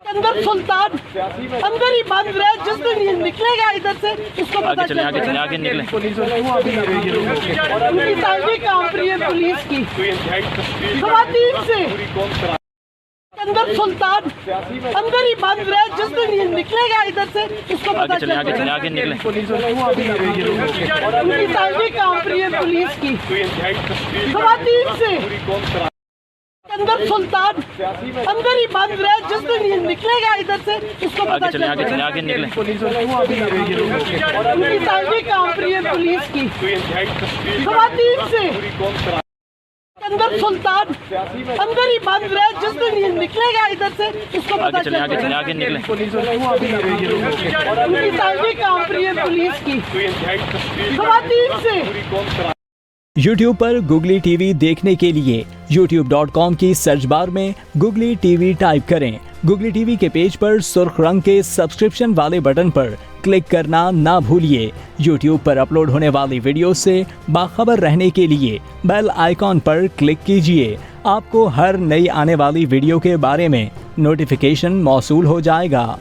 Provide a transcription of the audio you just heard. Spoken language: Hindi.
अंदर सुल्तान अंदर ही बंद रहे, जिस दिन ये निकलेगा इधर से उसको पता चल जाएगा। आगे निकले। उनकी ताकि काम रही है पुलिस की खवातीन से। अंदर सुल्तान अंदर ही बंद रहे, जिस दिन ये निकलेगा इधर से उसको पता चल जाएगा। आगे निकले। उनकी ताकि काम रही है पुलिस की खवातीन से। अंदर सुल्तान अंदर ही बंद रहे, जिस दिन ये निकलेगा इधर से उसको पता चल जाएगा। आगे निकले। उनकी ताकि काम रही है पुलिस की खवातीन से। अंदर सुल्तान अंदर ही बंद रहे, जिस दिन ये निकलेगा इधर से उसको पता चल जाएगा। आगे निकले। उनकी ताकि काम रही है पुलिस की खवातीन से। YouTube पर गुगली टीवी देखने के लिए youtube.com की सर्च बार में गुगली टीवी टाइप करें। गुगली टीवी के पेज पर सुर्ख रंग के सब्सक्रिप्शन वाले बटन पर क्लिक करना ना भूलिए। YouTube पर अपलोड होने वाली वीडियो से बाखबर रहने के लिए बेल आइकॉन पर क्लिक कीजिए। आपको हर नई आने वाली वीडियो के बारे में नोटिफिकेशन मौसूल हो जाएगा।